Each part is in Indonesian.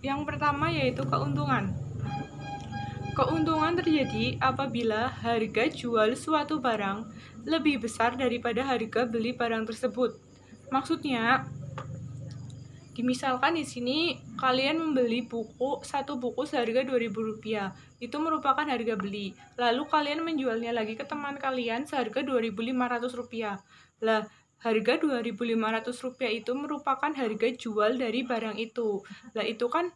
Yang pertama yaitu keuntungan. Keuntungan terjadi apabila harga jual suatu barang lebih besar daripada harga beli barang tersebut. Maksudnya, misalkan di sini kalian membeli satu buku seharga Rp2.000, itu merupakan harga beli. Lalu kalian menjualnya lagi ke teman kalian seharga Rp2.500. Lah, harga Rp2.500 itu merupakan harga jual dari barang itu. Lah, itu kan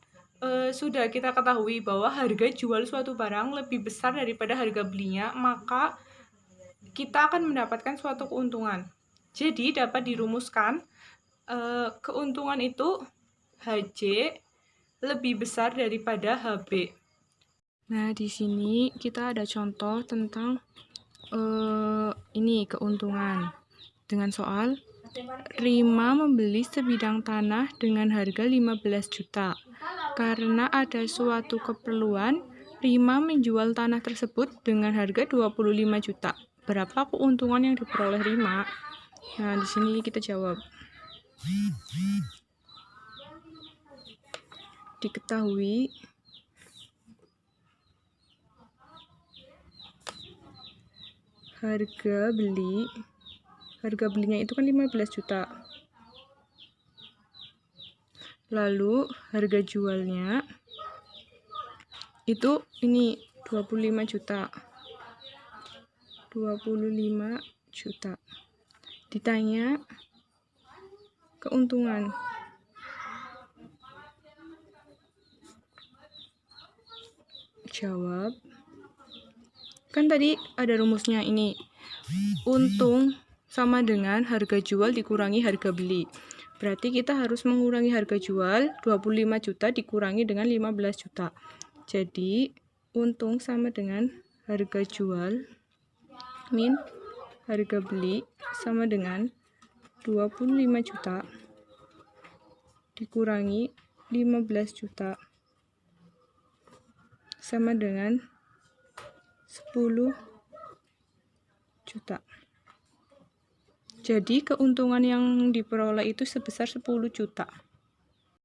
sudah kita ketahui bahwa harga jual suatu barang lebih besar daripada harga belinya, maka kita akan mendapatkan suatu keuntungan. Jadi dapat dirumuskan keuntungan itu HJ lebih besar daripada HB. Nah, di sini kita ada contoh tentang ini keuntungan. Dengan soal, Rima membeli sebidang tanah dengan harga 15 juta. Karena ada suatu keperluan, Rima menjual tanah tersebut dengan harga 25 juta. Berapa keuntungan yang diperoleh Rima? Nah, di sini kita jawab. Diketahui harga belinya itu kan 15 juta. Lalu harga jualnya itu ini 25 juta. 25 juta. Ditanya keuntungan. Jawab. Kan tadi ada rumusnya ini. Untung sama dengan harga jual dikurangi harga beli. Berarti kita harus mengurangi harga jual 25 juta dikurangi dengan 15 juta. Jadi untung sama dengan harga jual min harga beli sama dengan 25 juta dikurangi 15 juta sama dengan 10 juta. Jadi keuntungan yang diperoleh itu sebesar 10 juta.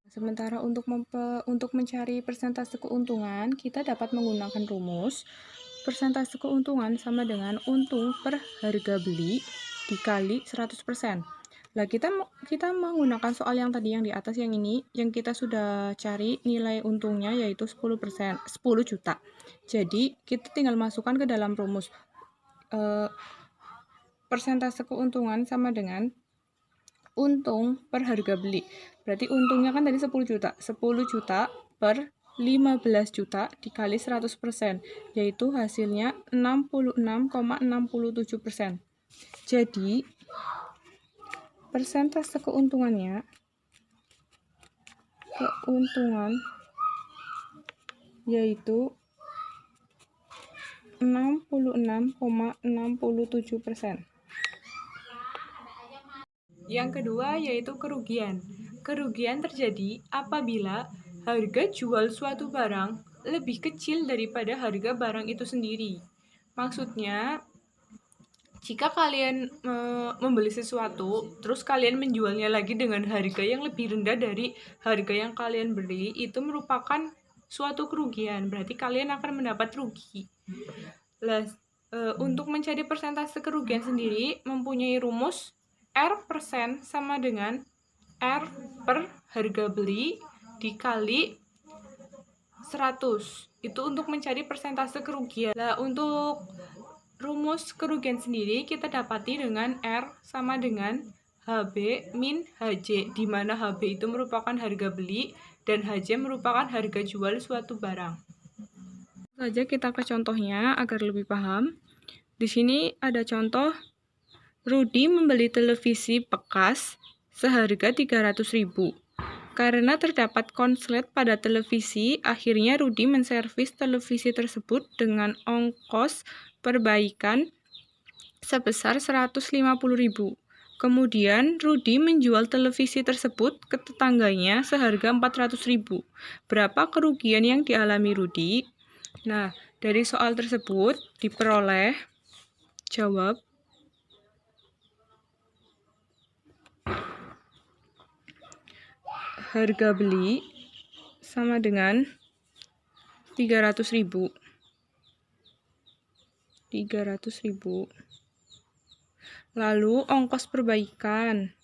Sementara untuk mencari persentase keuntungan, kita dapat menggunakan rumus persentase keuntungan sama dengan untung per harga beli dikali 100%. Lah, kita menggunakan soal yang tadi yang di atas yang ini, yang kita sudah cari nilai untungnya yaitu 10%, 10 juta. Jadi, kita tinggal masukkan ke dalam rumus. Persentase keuntungan sama dengan untung per harga beli. Berarti untungnya kan tadi 10 juta. 10 juta per 15 juta dikali 100%, yaitu hasilnya 66,67%. Jadi, persentase keuntungan yaitu 66,67%. Yang kedua yaitu kerugian. Kerugian terjadi apabila harga jual suatu barang lebih kecil daripada harga barang itu sendiri. Maksudnya, jika kalian membeli sesuatu, terus kalian menjualnya lagi dengan harga yang lebih rendah dari harga yang kalian beli, itu merupakan suatu kerugian. Berarti kalian akan mendapat rugi. Untuk mencari persentase kerugian sendiri mempunyai rumus R% sama dengan R per harga beli dikali 100. Itu untuk mencari persentase kerugian. Nah, untuk rumus kerugian sendiri kita dapati dengan R sama dengan HB min HJ, di mana HB itu merupakan harga beli dan HJ merupakan harga jual suatu barang. Saja kita ke contohnya agar lebih paham. Di sini ada contoh Rudi membeli televisi bekas seharga 300.000. Karena terdapat konslet pada televisi, akhirnya Rudi menservis televisi tersebut dengan ongkos perbaikan sebesar 150.000. Kemudian Rudi menjual televisi tersebut ke tetangganya seharga 400.000. Berapa kerugian yang dialami Rudi? Nah, dari soal tersebut diperoleh jawab harga beli sama dengan 300.000. 300.000. Lalu ongkos perbaikan.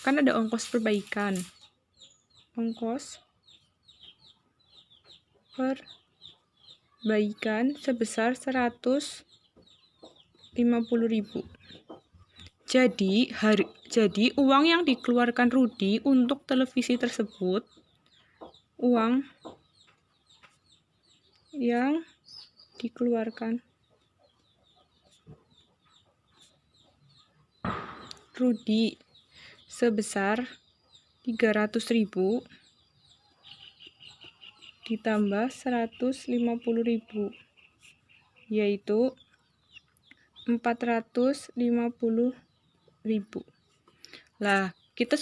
Kan ada ongkos perbaikan. Ongkos perbaikan sebesar 150.000. Jadi uang yang dikeluarkan Rudi untuk televisi tersebut, uang yang dikeluarkan Rudi sebesar 300.000 ditambah 150.000, yaitu 450.000. Lah, kita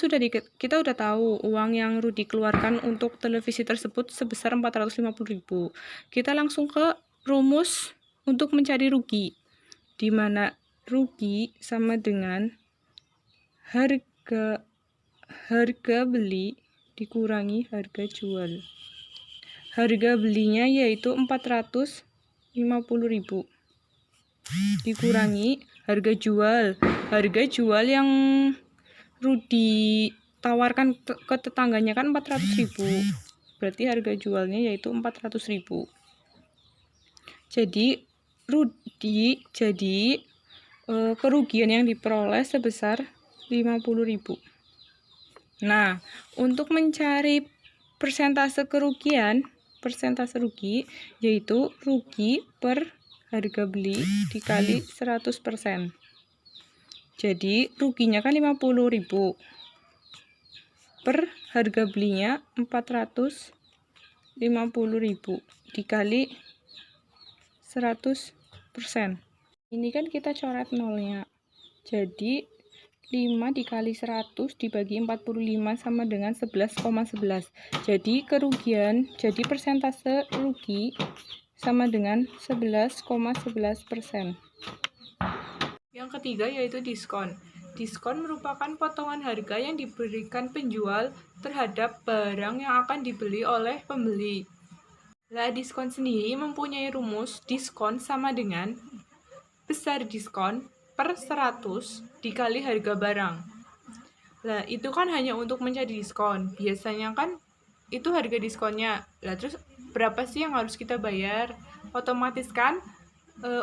udah tahu uang yang Rudi keluarkan untuk televisi tersebut sebesar 450.000. Kita langsung ke rumus untuk mencari rugi, di mana rugi sama dengan harga beli dikurangi harga jual. Harga belinya yaitu 450.000 dikurangi harga jual. Harga jual yang Rudi tawarkan ke tetangganya kan 400.000. Berarti harga jualnya yaitu 400.000. Jadi kerugian yang diperoleh sebesar 50.000. Nah, untuk mencari persentase rugi yaitu rugi per harga beli dikali 100%. Jadi ruginya kan 50.000 per harga belinya 450.000 dikali 100%. Ini kan kita coret nolnya. Jadi 5 dikali 100 dibagi 45 sama dengan 11,11. Jadi persentase rugi sama dengan 11,11%. Yang ketiga yaitu diskon. Diskon merupakan potongan harga yang diberikan penjual terhadap barang yang akan dibeli oleh pembeli. Lah, diskon sendiri mempunyai rumus diskon sama dengan besar diskon per 100 dikali harga barang. Lah, itu kan hanya untuk mencari diskon. Biasanya kan itu harga diskonnya. Lah, terus berapa sih yang harus kita bayar? Otomatis kan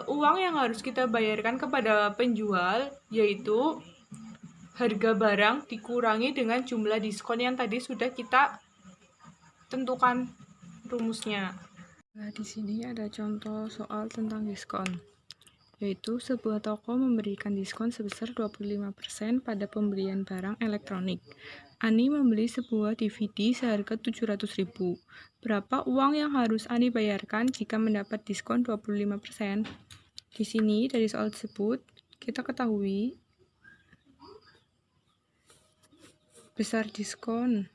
uang yang harus kita bayarkan kepada penjual yaitu harga barang dikurangi dengan jumlah diskon yang tadi sudah kita tentukan rumusnya. Nah, di sini ada contoh soal tentang diskon. Yaitu sebuah toko memberikan diskon sebesar 25% pada pembelian barang elektronik. Ani membeli sebuah DVD seharga 700.000. Berapa uang yang harus Ani bayarkan jika mendapat diskon 25%? Di sini dari soal tersebut kita ketahui besar diskon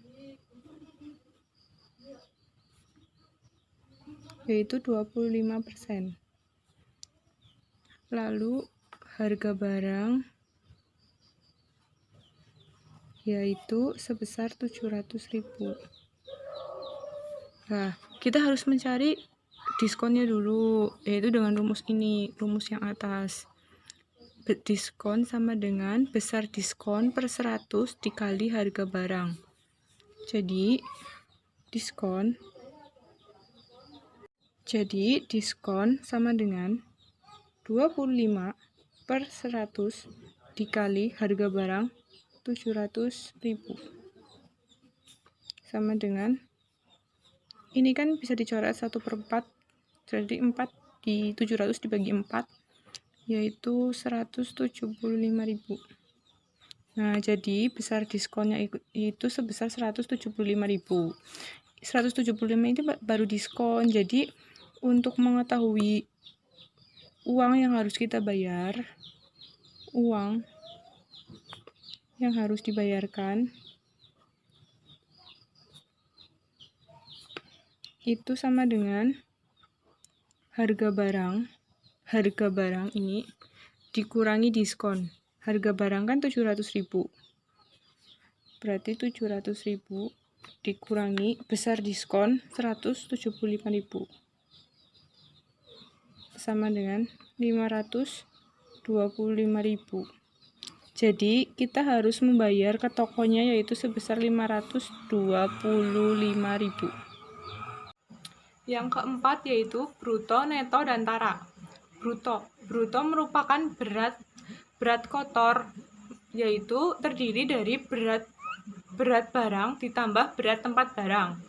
yaitu 25%. Lalu harga barang yaitu sebesar 700.000. Nah, kita harus mencari diskonnya dulu, yaitu dengan rumus ini, rumus yang atas. Diskon sama dengan besar diskon per 100 dikali harga barang. Jadi diskon sama dengan 25 per 100 dikali harga barang 700.000 sama dengan, ini kan bisa dicoret 1/4, jadi 4 di 700 dibagi 4 yaitu 175.000. Nah, jadi besar diskonnya itu sebesar 175.000. 175 itu baru diskon. Jadi untuk mengetahui uang yang harus kita bayar, uang yang harus dibayarkan itu sama dengan harga barang ini dikurangi diskon. Harga barang kan 700.000. Berarti 700.000 dikurangi besar diskon 175.000 sama dengan 525.000. Jadi kita harus membayar ke tokonya yaitu sebesar 525.000. Yang keempat yaitu bruto, neto, dan tara. Bruto merupakan berat kotor, yaitu terdiri dari berat barang ditambah berat tempat barang.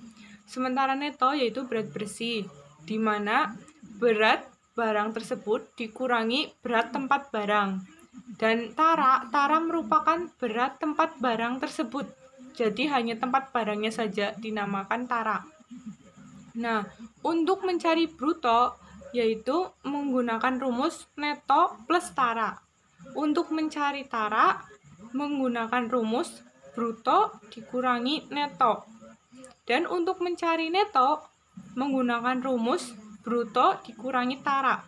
Sementara neto yaitu berat bersih, di mana berat barang tersebut dikurangi berat tempat barang. Dan tara merupakan berat tempat barang tersebut. Jadi hanya tempat barangnya saja dinamakan tara. Nah, untuk mencari bruto yaitu menggunakan rumus neto plus tara. Untuk mencari tara menggunakan rumus bruto dikurangi neto. Dan untuk mencari neto menggunakan rumus bruto dikurangi tara.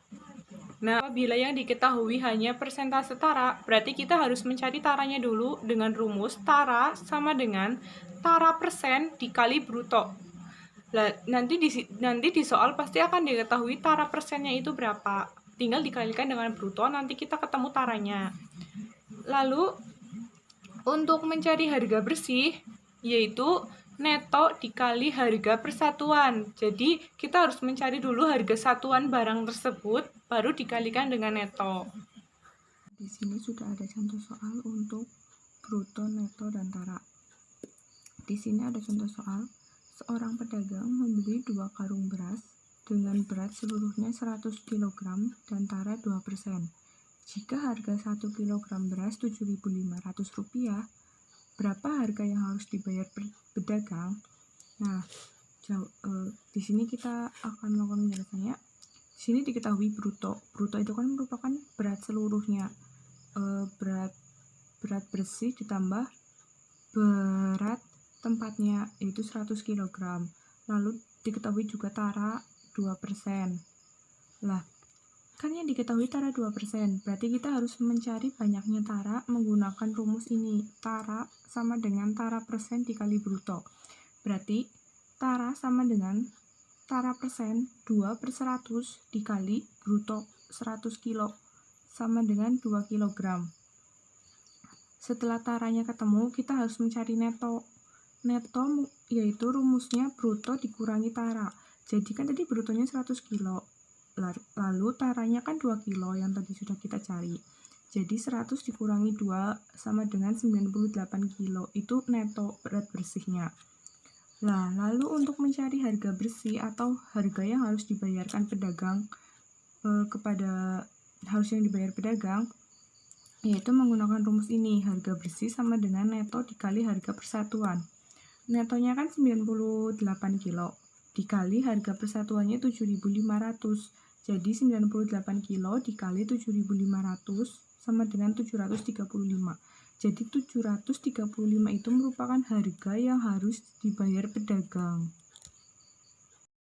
Nah, apabila yang diketahui hanya persentase tara, berarti kita harus mencari taranya dulu dengan rumus tara sama dengan tara persen dikali bruto. Nah, nanti di soal pasti akan diketahui tara persennya itu berapa. Tinggal dikalikan dengan bruto, nanti kita ketemu taranya. Lalu, untuk mencari harga bersih, yaitu neto dikali harga persatuan. Jadi, kita harus mencari dulu harga satuan barang tersebut, baru dikalikan dengan neto. Di sini sudah ada contoh soal untuk bruto, neto, dan tara. Di sini ada contoh soal, seorang pedagang membeli 2 karung beras dengan berat seluruhnya 100 kg dan tara 2%. Jika harga 1 kg beras Rp7.500, berapa harga yang harus dibayar pedagang? Nah, di sini kita akan melakukan penjelasannya. Di sini diketahui bruto. Bruto itu kan merupakan berat seluruhnya. Berat bersih ditambah berat tempatnya yaitu 100 kg. Lalu diketahui juga tara 2%. Lah, kan yang diketahui tara 2%, berarti kita harus mencari banyaknya tara menggunakan rumus ini. Tara sama dengan tara persen dikali bruto. Berarti tara sama dengan tara persen 2/100 dikali bruto 100 kilo sama dengan 2 kg. Setelah taranya ketemu, kita harus mencari neto. Neto yaitu rumusnya bruto dikurangi tara. Jadi kan tadi brutonya 100 kilo. Lalu taranya kan 2 kilo yang tadi sudah kita cari. Jadi 100 dikurangi 2 sama dengan 98 kilo. Itu neto berat bersihnya. Nah, lalu untuk mencari harga bersih atau harga yang harus dibayarkan pedagang yang dibayar pedagang, yaitu menggunakan rumus ini. Harga bersih sama dengan neto dikali harga persatuan. Netonya kan 98 kilo. Dikali harga persatuannya 7.500. Jadi 98 kilo dikali 7.500 sama dengan 735. Jadi 735 itu merupakan harga yang harus dibayar pedagang.